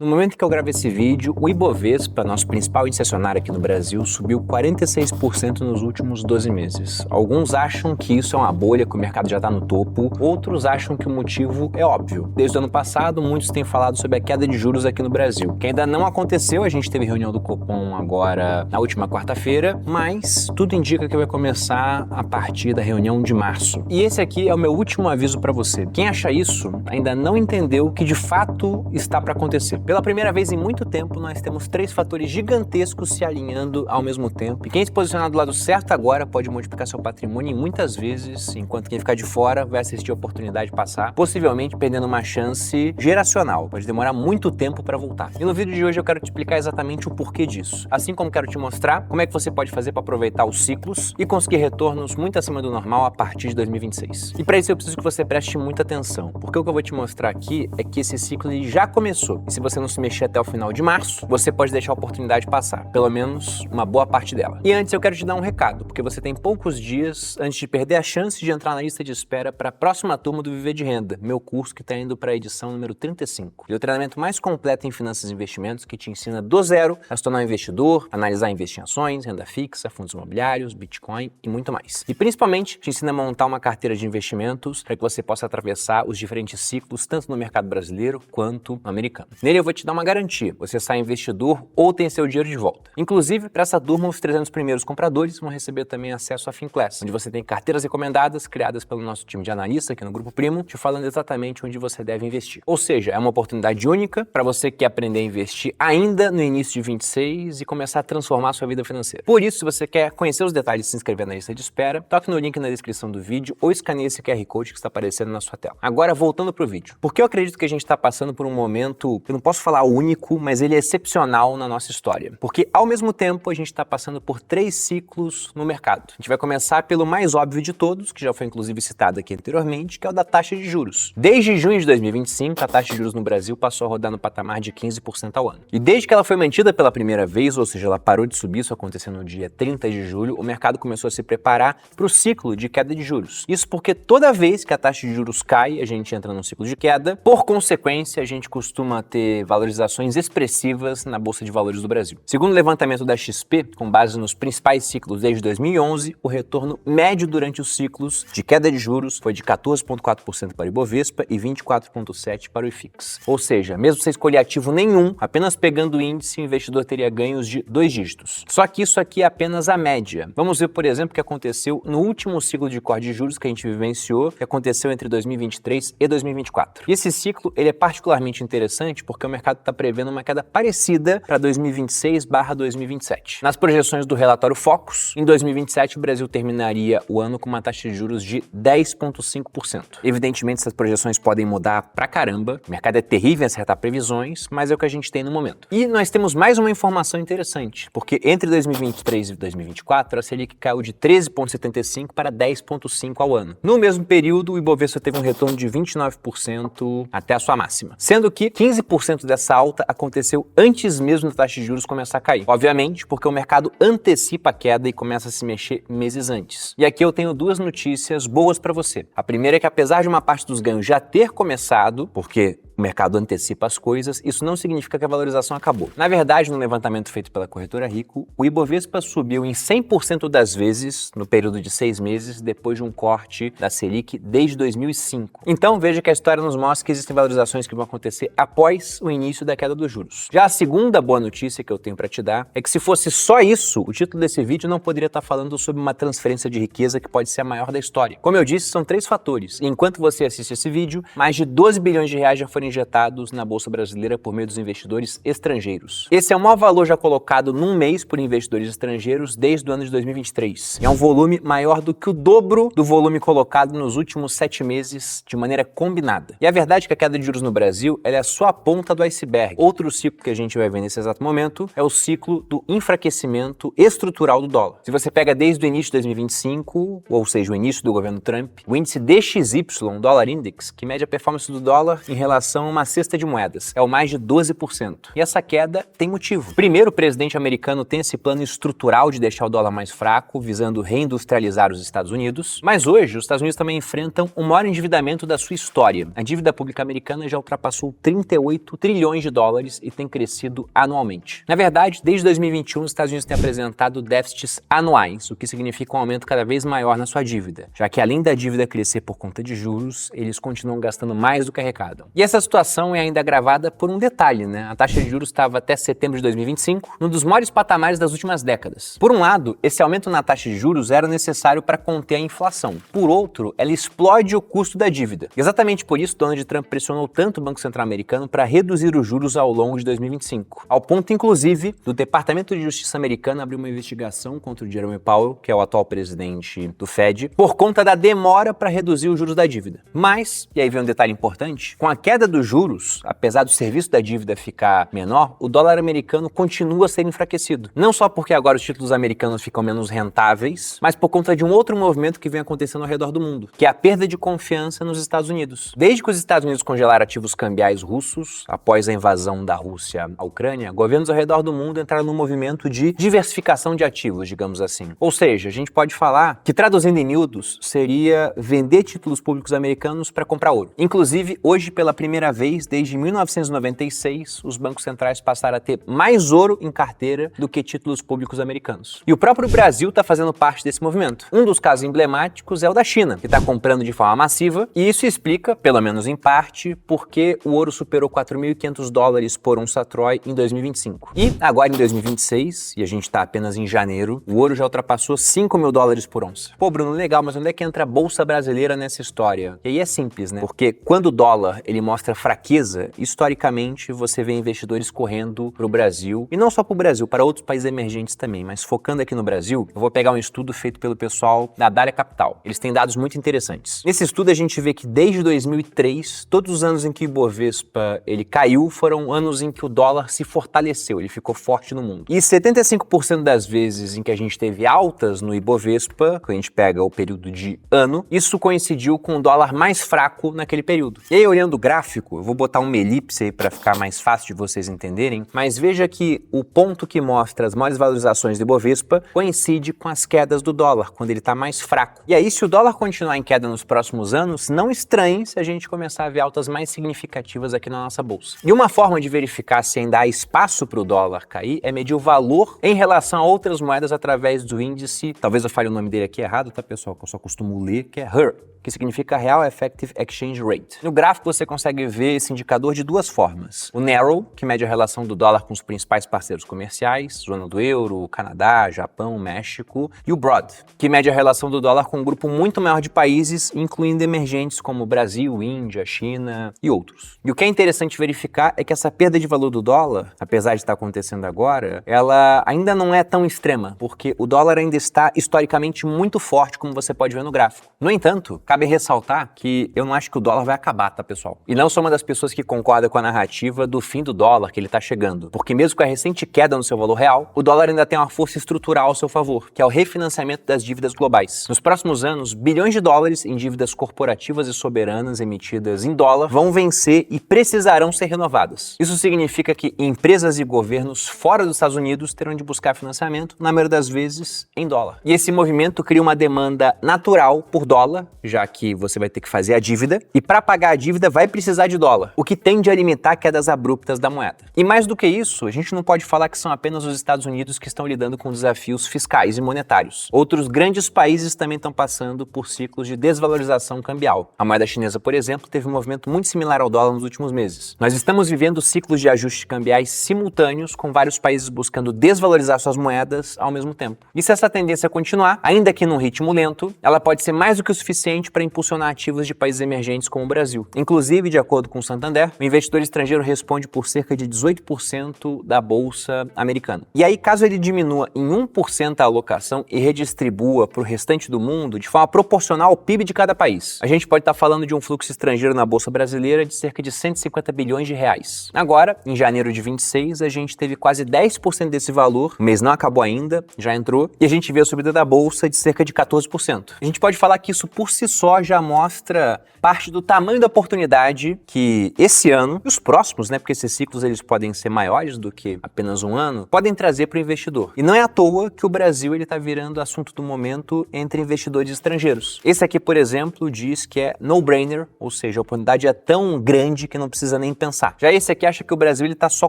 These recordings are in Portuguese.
No momento que eu gravo esse vídeo, o Ibovespa, nosso principal índice acionário aqui no Brasil, subiu 46% nos últimos 12 meses. Alguns acham que isso é uma bolha, que o mercado já está no topo, outros acham que o motivo é óbvio. Desde o ano passado, muitos têm falado sobre a queda de juros aqui no Brasil, que ainda não aconteceu, a gente teve reunião do Copom agora na última quarta-feira, mas tudo indica que vai começar a partir da reunião de março. E esse aqui é o meu último aviso para você. Quem acha isso ainda não entendeu o que de fato está para acontecer. Pela primeira vez em muito tempo, nós temos três fatores gigantescos se alinhando ao mesmo tempo. E quem se posicionar do lado certo agora pode multiplicar seu patrimônio muitas vezes, enquanto quem ficar de fora vai assistir a oportunidade passar, possivelmente perdendo uma chance geracional. Pode demorar muito tempo para voltar. E no vídeo de hoje eu quero te explicar exatamente o porquê disso. Assim como quero te mostrar como é que você pode fazer para aproveitar os ciclos e conseguir retornos muito acima do normal a partir de 2026. E para isso eu preciso que você preste muita atenção, porque o que eu vou te mostrar aqui é que esse ciclo ele já começou. E se você não se mexer até o final de março, você pode deixar a oportunidade passar, pelo menos uma boa parte dela. E antes eu quero te dar um recado, porque você tem poucos dias antes de perder a chance de entrar na lista de espera para a próxima turma do Viver de Renda, meu curso que está indo para a edição número 35. E o treinamento mais completo em finanças e investimentos que te ensina do zero a se tornar um investidor, analisar investir em ações, renda fixa, fundos imobiliários, Bitcoin e muito mais. E principalmente te ensina a montar uma carteira de investimentos para que você possa atravessar os diferentes ciclos, tanto no mercado brasileiro quanto no americano. Nele eu vou te dar uma garantia, você sai investidor ou tem seu dinheiro de volta. Inclusive, para essa turma, os 300 primeiros compradores vão receber também acesso à Finclass, onde você tem carteiras recomendadas criadas pelo nosso time de analista aqui no Grupo Primo, te falando exatamente onde você deve investir. Ou seja, é uma oportunidade única para você que quer aprender a investir ainda no início de 26 e começar a transformar a sua vida financeira. Por isso, se você quer conhecer os detalhes e se inscrever na lista de espera, toque no link na descrição do vídeo ou escaneie esse QR Code que está aparecendo na sua tela. Agora, voltando para o vídeo. Porque eu acredito que a gente está passando por um momento, eu não posso falar único, mas ele é excepcional na nossa história. Porque, ao mesmo tempo, a gente está passando por três ciclos no mercado. A gente vai começar pelo mais óbvio de todos, que já foi inclusive citado aqui anteriormente, que é o da taxa de juros. Desde junho de 2025, a taxa de juros no Brasil passou a rodar no patamar de 15% ao ano. E desde que ela foi mantida pela primeira vez, ou seja, ela parou de subir, isso aconteceu no dia 30 de julho, o mercado começou a se preparar para o ciclo de queda de juros. Isso porque toda vez que a taxa de juros cai, a gente entra num ciclo de queda. Por consequência, a gente costuma ter valorizações expressivas na Bolsa de Valores do Brasil. Segundo o levantamento da XP, com base nos principais ciclos desde 2011, o retorno médio durante os ciclos de queda de juros foi de 14,4% para o Ibovespa e 24,7% para o IFIX. Ou seja, mesmo sem escolher ativo nenhum, apenas pegando o índice, o investidor teria ganhos de 2 dígitos. Só que isso aqui é apenas a média. Vamos ver, por exemplo, o que aconteceu no último ciclo de corte de juros que a gente vivenciou, que aconteceu entre 2023 e 2024. E esse ciclo ele é particularmente interessante porque o mercado está prevendo uma queda parecida para 2026/2027. Nas projeções do relatório Focus, em 2027 o Brasil terminaria o ano com uma taxa de juros de 10,5%. Evidentemente, essas projeções podem mudar pra caramba, o mercado é terrível em acertar previsões, mas é o que a gente tem no momento. E nós temos mais uma informação interessante, porque entre 2023 e 2024, a Selic caiu de 13,75% para 10,5% ao ano. No mesmo período, o Ibovespa teve um retorno de 29% até a sua máxima, sendo que 15% dessa alta aconteceu antes mesmo da taxa de juros começar a cair. Obviamente, porque o mercado antecipa a queda e começa a se mexer meses antes. E aqui eu tenho duas notícias boas para você. A primeira é que apesar de uma parte dos ganhos já ter começado, porque o mercado antecipa as coisas, isso não significa que a valorização acabou. Na verdade, no levantamento feito pela corretora Rico, o Ibovespa subiu em 100% das vezes no período de 6 meses depois de um corte da Selic desde 2005. Então veja que a história nos mostra que existem valorizações que vão acontecer após o início da queda dos juros. Já a segunda boa notícia que eu tenho para te dar é que se fosse só isso, o título desse vídeo não poderia estar falando sobre uma transferência de riqueza que pode ser a maior da história. Como eu disse, são 3 fatores. E enquanto você assiste esse vídeo, mais de 12 bilhões de reais já foram injetados na Bolsa Brasileira por meio dos investidores estrangeiros. Esse é o maior valor já colocado num mês por investidores estrangeiros desde o ano de 2023. É um volume maior do que o dobro do volume colocado nos últimos 7 meses de maneira combinada. E a verdade é que a queda de juros no Brasil ela é só a ponta do iceberg. Outro ciclo que a gente vai ver nesse exato momento é o ciclo do enfraquecimento estrutural do dólar. Se você pega desde o início de 2025, ou seja, o início do governo Trump, o índice DXY, Dollar Index, que mede a performance do dólar em relação a uma cesta de moedas, é o mais de 12%. E essa queda tem motivo. Primeiro, o presidente americano tem esse plano estrutural de deixar o dólar mais fraco, visando reindustrializar os Estados Unidos. Mas hoje, os Estados Unidos também enfrentam o maior endividamento da sua história. A dívida pública americana já ultrapassou 38 trilhões de dólares e tem crescido anualmente. Na verdade, desde 2021, os Estados Unidos têm apresentado déficits anuais, o que significa um aumento cada vez maior na sua dívida, já que além da dívida crescer por conta de juros, eles continuam gastando mais do que arrecadam. E essa situação é ainda agravada por um detalhe, né? A taxa de juros estava até setembro de 2025 num dos maiores patamares das últimas décadas. Por um lado, esse aumento na taxa de juros era necessário para conter a inflação. Por outro, ela explode o custo da dívida. Exatamente por isso, Donald Trump pressionou tanto o Banco Central americano para reduzir os juros ao longo de 2025, ao ponto, inclusive, do Departamento de Justiça americano abrir uma investigação contra o Jerome Powell, que é o atual presidente do Fed, por conta da demora para reduzir os juros da dívida. Mas, e aí vem um detalhe importante, com a queda dos juros, apesar do serviço da dívida ficar menor, o dólar americano continua a ser enfraquecido. Não só porque agora os títulos americanos ficam menos rentáveis, mas por conta de um outro movimento que vem acontecendo ao redor do mundo, que é a perda de confiança nos Estados Unidos. Desde que os Estados Unidos congelaram ativos cambiais russos, após a invasão da Rússia à Ucrânia, governos ao redor do mundo entraram num movimento de diversificação de ativos, digamos assim. Ou seja, a gente pode falar que, traduzindo em miúdos, seria vender títulos públicos americanos para comprar ouro. Inclusive, hoje, pela primeira vez desde 1996, os bancos centrais passaram a ter mais ouro em carteira do que títulos públicos americanos. E o próprio Brasil está fazendo parte desse movimento. Um dos casos emblemáticos é o da China, que está comprando de forma massiva, e isso explica, pelo menos em parte, por que o ouro superou 4.500 dólares por onça Troy em 2025. E agora em 2026, e a gente está apenas em janeiro, o ouro já ultrapassou 5.000 dólares por onça. Pô, Bruno, legal, mas onde é que entra a Bolsa Brasileira nessa história? E aí é simples, né? Porque quando o dólar ele mostra fraqueza, historicamente você vê investidores correndo para o Brasil, e não só para o Brasil, para outros países emergentes também, mas focando aqui no Brasil, eu vou pegar um estudo feito pelo pessoal da Dália Capital. Eles têm dados muito interessantes. Nesse estudo a gente vê que desde 2003, todos os anos em que o Ibovespa ele caiu foram anos em que o dólar se fortaleceu, ele ficou forte no mundo. E 75% das vezes em que a gente teve altas no Ibovespa, quando a gente pega o período de ano, isso coincidiu com o dólar mais fraco naquele período. E aí, olhando o gráfico, eu vou botar uma elipse aí para ficar mais fácil de vocês entenderem, mas veja que o ponto que mostra as maiores valorizações do Ibovespa coincide com as quedas do dólar, quando ele está mais fraco. E aí, se o dólar continuar em queda nos próximos anos, não estranhe se a gente começar a ver altas mais significativas aqui na nossa bolsa. E uma forma de verificar se ainda há espaço para o dólar cair é medir o valor em relação a outras moedas através do índice, talvez eu fale o nome dele aqui errado, tá, pessoal, que eu só costumo ler, que é HER, que significa Real Effective Exchange Rate. No gráfico você consegue ver esse indicador de duas formas. O Narrow, que mede a relação do dólar com os principais parceiros comerciais, zona do euro, Canadá, Japão, México, e o Broad, que mede a relação do dólar com um grupo muito maior de países, incluindo emergentes como Brasil, Índia, China e outros. E o que é interessante verificar é que essa perda de valor do dólar, apesar de estar acontecendo agora, ela ainda não é tão extrema, porque o dólar ainda está historicamente muito forte, como você pode ver no gráfico. No entanto, cabe ressaltar que eu não acho que o dólar vai acabar, tá, pessoal? E não sou uma das pessoas que concorda com a narrativa do fim do dólar, que ele tá chegando. Porque mesmo com a recente queda no seu valor real, o dólar ainda tem uma força estrutural ao seu favor, que é o refinanciamento das dívidas globais. Nos próximos anos, bilhões de dólares em dívidas corporativas e soberanas emitidas em dólar vão vencer e precisarão ser renovadas. Isso significa que empresas e governos fora dos Estados Unidos terão de buscar financiamento, na maioria das vezes, em dólar. E esse movimento cria uma demanda natural por dólar, já que você vai ter que fazer a dívida, e para pagar a dívida vai precisar de dólar, o que tende a limitar quedas abruptas da moeda. E mais do que isso, a gente não pode falar que são apenas os Estados Unidos que estão lidando com desafios fiscais e monetários. Outros grandes países também estão passando por ciclos de desvalorização cambial. A moeda chinesa, por exemplo, teve um movimento muito similar ao dólar nos últimos meses. Nós estamos vivendo ciclos de ajustes cambiais simultâneos, com vários países buscando desvalorizar suas moedas ao mesmo tempo. E se essa tendência continuar, ainda que num ritmo lento, ela pode ser mais do que o suficiente para impulsionar ativos de países emergentes como o Brasil. Inclusive, de acordo com o Santander, o investidor estrangeiro responde por cerca de 18% da bolsa americana. E aí, caso ele diminua em 1% a alocação e redistribua para o restante do mundo de forma proporcional ao PIB de cada país, a gente pode estar falando de um fluxo estrangeiro na bolsa brasileira de cerca de 150 bilhões de reais. Agora, em janeiro de 26, a gente teve quase 10% desse valor, o mês não acabou ainda, já entrou, e a gente vê a subida da bolsa de cerca de 14%. A gente pode falar que isso por si só já mostra parte do tamanho da oportunidade que esse ano e os próximos, né, porque esses ciclos eles podem ser maiores do que apenas um ano, podem trazer para o investidor. E não é à toa que o Brasil ele está virando assunto do momento entre investidores estrangeiros. Esse aqui, por exemplo, diz que é no-brainer, ou seja, a oportunidade é tão grande que não precisa nem pensar. avançar. Já esse aqui acha que o Brasil está só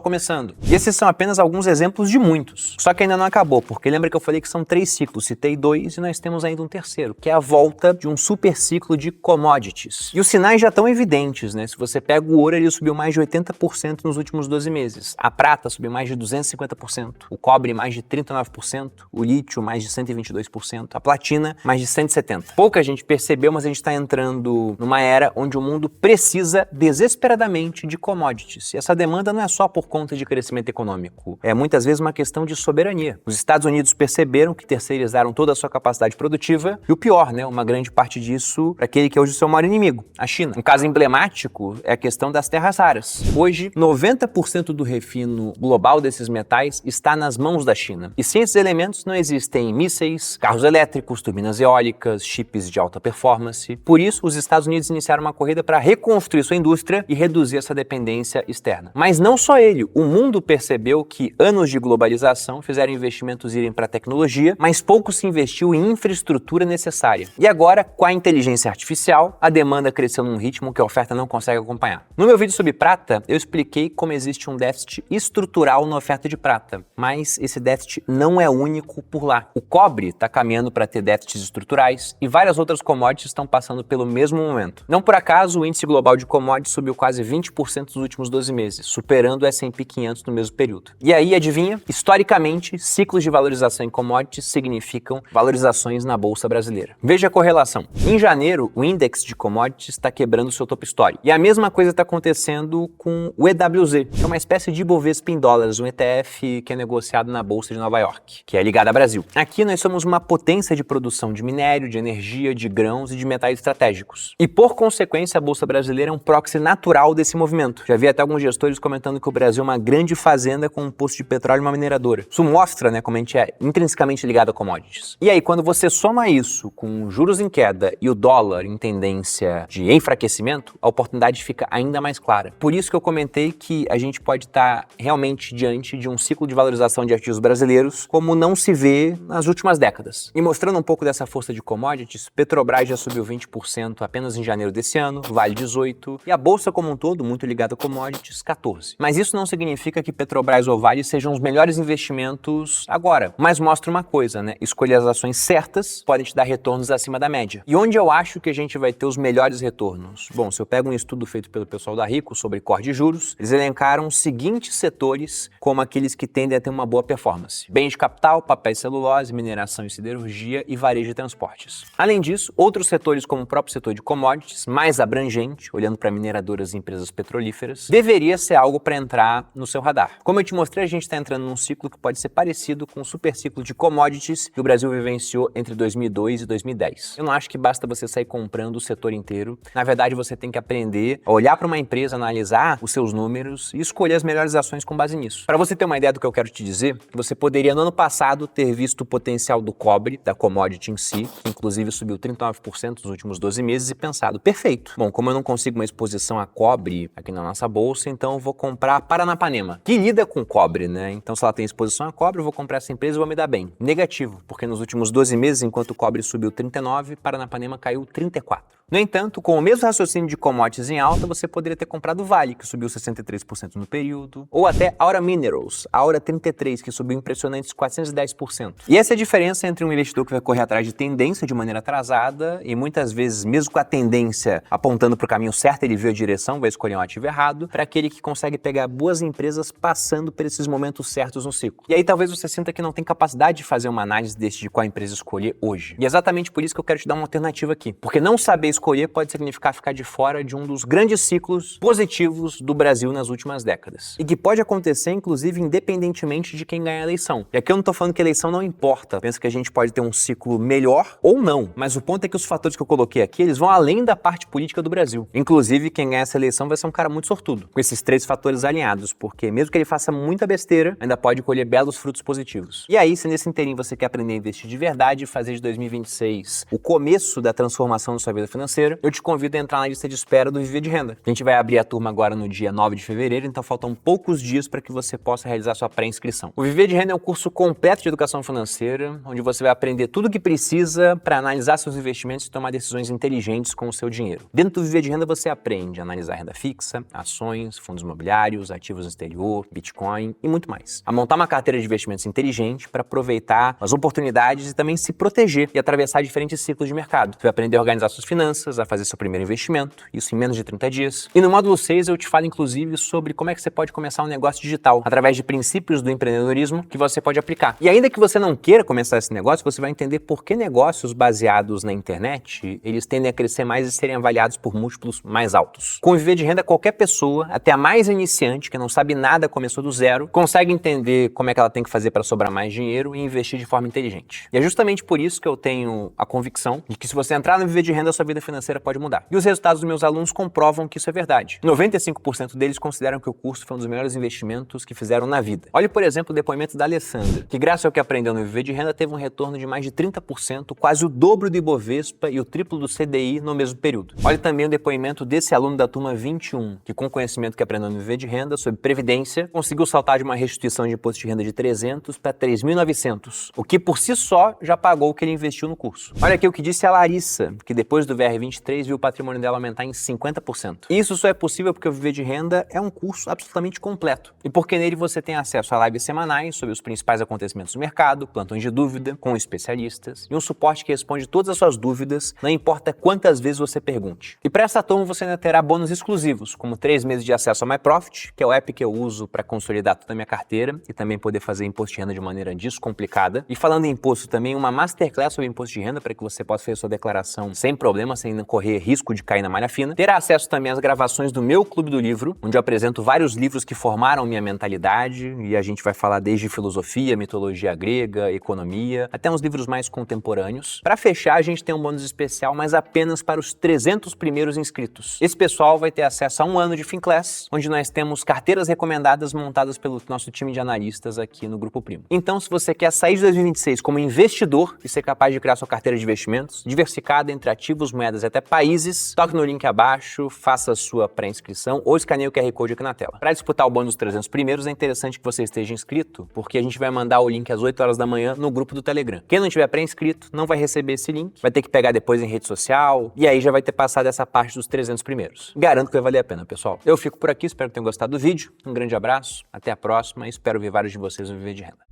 começando. E esses são apenas alguns exemplos de muitos. Só que ainda não acabou, porque lembra que eu falei que são 3 ciclos, citei 2 e nós temos ainda um terceiro, que é a volta de um super ciclo de commodities. E os sinais já estão evidentes, né? Se você pega o ouro, ele subiu mais de 80% nos últimos 12 meses. A prata subiu mais de 250%, o cobre mais de 39%, o lítio mais de 122%, a platina mais de 170%. Pouca gente percebeu, mas a gente está entrando numa era onde o mundo precisa desesperadamente de commodities. E essa demanda não é só por conta de crescimento econômico, é muitas vezes uma questão de soberania. Os Estados Unidos perceberam que terceirizaram toda a sua capacidade produtiva e o pior, né, uma grande parte disso para aquele que é hoje o seu maior inimigo, a China. Um caso emblemático é a questão das terras raras. Hoje, 90% do refino global desses metais está nas mãos da China. E sem esses elementos não existem mísseis, carros elétricos, turbinas eólicas, chips de alta performance. Por isso, os Estados Unidos iniciaram uma corrida para reconstruir sua indústria e reduzir essa dependência externa. Mas não só ele, o mundo percebeu que anos de globalização fizeram investimentos irem para a tecnologia, mas pouco se investiu em infraestrutura necessária. E agora, com a inteligência artificial, a demanda cresceu num ritmo que a oferta não consegue acompanhar. No meu vídeo sobre prata, eu expliquei como existe um déficit estrutural na oferta de prata, mas esse déficit não é único por lá. O cobre está caminhando para ter déficits estruturais e várias outras commodities estão passando pelo mesmo momento. Não por acaso, o índice global de commodities subiu quase 20% nos últimos 12 meses, superando o S&P 500 no mesmo período. E aí, adivinha? Historicamente, ciclos de valorização em commodities significam valorizações na Bolsa Brasileira. Veja a correlação. Em janeiro, o índice de commodities está quebrando seu topo histórico. E a mesma coisa está acontecendo com o EWZ, que é uma espécie de Ibovespa em dólares, um ETF que é negociado na Bolsa de Nova York, que é ligado ao Brasil. Aqui nós somos uma potência de produção de minério, de energia, de grãos e de metais estratégicos. E por consequência, a Bolsa Brasileira é um proxy natural desse movimento. Já vi até alguns gestores comentando que o Brasil é uma grande fazenda com um poço de petróleo e uma mineradora. Isso mostra, né, como a gente é intrinsecamente ligado a commodities. E aí, quando você soma isso com juros em queda e o dólar em tendência de enfraquecimento, a oportunidade fica ainda mais clara. Por isso que eu comentei que a gente pode estar realmente diante de um ciclo de valorização de ativos brasileiros como não se vê nas últimas décadas. E mostrando um pouco dessa força de commodities, Petrobras já subiu 20% apenas em janeiro desse ano, Vale 18%, e a Bolsa como um todo, muito ligada a commodities, 14%. Mas isso não significa que Petrobras ou Vale sejam os melhores investimentos agora, mas mostra uma coisa, né? Escolher as ações certas podem te dar retornos acima da média. E onde eu acho que a gente vai ter os melhores retornos? Bom, se eu pego um estudo feito pelo pessoal da Rico sobre corte de juros, eles elencaram os seguintes setores como aqueles que tendem a ter uma boa performance: bens de capital, papéis e celulose, mineração e siderurgia e varejo e transportes. Além disso, outros setores como o próprio setor de commodities, mais abrangente, olhando para mineradoras e empresas petrolíferas, deveria ser algo para entrar no seu radar. Como eu te mostrei, a gente está entrando num ciclo que pode ser parecido com o super ciclo de commodities que o Brasil vivenciou entre 2002 e 2010. Eu não acho que basta você sair comprando o setor inteiro. Na verdade, você tem que aprender a olhar para uma empresa, analisar os seus números e escolher as melhores ações com base nisso. Para você ter uma ideia do que eu quero te dizer, você poderia no ano passado ter visto o potencial do cobre, da commodity em si, que inclusive subiu 39% nos últimos 12 meses, e pensado: perfeito. Bom, como eu não consigo uma exposição a cobre aqui na nossa bolsa, então eu vou comprar a Paranapanema, que lida com cobre, né? Então, se ela tem exposição a cobre, eu vou comprar essa empresa e vou me dar bem. Negativo, porque nos últimos 12 meses, enquanto o cobre subiu 39%, Paranapanema caiu 34%. No entanto, com o mesmo raciocínio de commodities em alta, você poderia ter comprado Vale, que subiu 63% no período, ou até Aura Minerals, a Aura 33, que subiu impressionantes 410%. E essa é a diferença entre um investidor que vai correr atrás de tendência de maneira atrasada e muitas vezes, mesmo com a tendência apontando para o caminho certo, ele viu a direção, vai escolher um ativo errado, para aquele que consegue pegar boas empresas passando por esses momentos certos no ciclo. E aí talvez você sinta que não tem capacidade de fazer uma análise de qual empresa escolher hoje. E é exatamente por isso que eu quero te dar uma alternativa aqui, porque não saber escolher pode significar ficar de fora de um dos grandes ciclos positivos do Brasil nas últimas décadas. E que pode acontecer, inclusive, independentemente de quem ganha a eleição. E aqui eu não tô falando que a eleição não importa. Penso que a gente pode ter um ciclo melhor ou não. Mas o ponto é que os fatores que eu coloquei aqui, eles vão além da parte política do Brasil. Inclusive, quem ganhar essa eleição vai ser um cara muito sortudo, com esses 3 fatores alinhados, porque mesmo que ele faça muita besteira, ainda pode colher belos frutos positivos. E aí, se nesse inteirinho você quer aprender a investir de verdade e fazer de 2026 o começo da transformação da sua vida financeira, financeira, eu te convido a entrar na lista de espera do Viver de Renda. A gente vai abrir a turma agora no dia 9 de fevereiro, então faltam poucos dias para que você possa realizar sua pré-inscrição. O Viver de Renda é um curso completo de educação financeira, onde você vai aprender tudo o que precisa para analisar seus investimentos e tomar decisões inteligentes com o seu dinheiro. Dentro do Viver de Renda você aprende a analisar renda fixa, ações, fundos imobiliários, ativos no exterior, Bitcoin e muito mais. A montar uma carteira de investimentos inteligente para aproveitar as oportunidades e também se proteger e atravessar diferentes ciclos de mercado. Você vai aprender a organizar suas finanças, a fazer seu primeiro investimento, isso em menos de 30 dias. E no módulo 6 eu te falo inclusive sobre como é que você pode começar um negócio digital através de princípios do empreendedorismo que você pode aplicar. E ainda que você não queira começar esse negócio, você vai entender por que negócios baseados na internet, eles tendem a crescer mais e serem avaliados por múltiplos mais altos. Com o Viver de Renda, qualquer pessoa, até a mais iniciante, que não sabe nada, começou do zero, consegue entender como é que ela tem que fazer para sobrar mais dinheiro e investir de forma inteligente. E é justamente por isso que eu tenho a convicção de que se você entrar no Viver de Renda, sua vida financeira pode mudar. E os resultados dos meus alunos comprovam que isso é verdade. 95% deles consideram que o curso foi um dos melhores investimentos que fizeram na vida. Olhe, por exemplo, o depoimento da Alessandra, que graças ao que aprendeu no Viver de Renda teve um retorno de mais de 30%, quase o dobro do Ibovespa e o triplo do CDI no mesmo período. Olhe também o depoimento desse aluno da turma 21, que com o conhecimento que aprendeu no Viver de Renda sobre previdência, conseguiu saltar de uma restituição de imposto de renda de 300 para 3.900, o que por si só já pagou o que ele investiu no curso. Olha aqui o que disse a Larissa, que depois do VR23 viu o patrimônio dela aumentar em 50%. Isso só é possível porque o Viver de Renda é um curso absolutamente completo e porque nele você tem acesso a lives semanais sobre os principais acontecimentos do mercado, plantões de dúvida com especialistas e um suporte que responde todas as suas dúvidas, não importa quantas vezes você pergunte. E para essa turma você ainda terá bônus exclusivos, como 3 meses de acesso ao MyProfit, que é o app que eu uso para consolidar toda a minha carteira e também poder fazer imposto de renda de maneira descomplicada. E falando em imposto também, uma masterclass sobre imposto de renda para que você possa fazer sua declaração sem problema, sem correr risco de cair na malha fina. Terá acesso também às gravações do meu Clube do Livro, onde eu apresento vários livros que formaram minha mentalidade e a gente vai falar desde filosofia, mitologia grega, economia, até uns livros mais contemporâneos. Para fechar, a gente tem um bônus especial, mas apenas para os 300 primeiros inscritos. Esse pessoal vai ter acesso a um ano de Finclass, onde nós temos carteiras recomendadas montadas pelo nosso time de analistas aqui no Grupo Primo. Então, se você quer sair de 2026 como investidor e ser capaz de criar sua carteira de investimentos, diversificada entre ativos, moedas e até países, toque no link abaixo, faça a sua pré-inscrição ou escaneie o QR Code aqui na tela. Para disputar o bônus dos 300 primeiros, é interessante que você esteja inscrito, porque a gente vai mandar o link às 8 horas da manhã no grupo do Telegram. Quem não tiver pré-inscrito não vai receber esse link, vai ter que pegar depois em rede social e aí já vai ter passado essa parte dos 300 primeiros. Garanto que vai valer a pena, pessoal. Eu fico por aqui, espero que tenham gostado do vídeo. Um grande abraço, até a próxima e espero ver vários de vocês no Viver de Renda.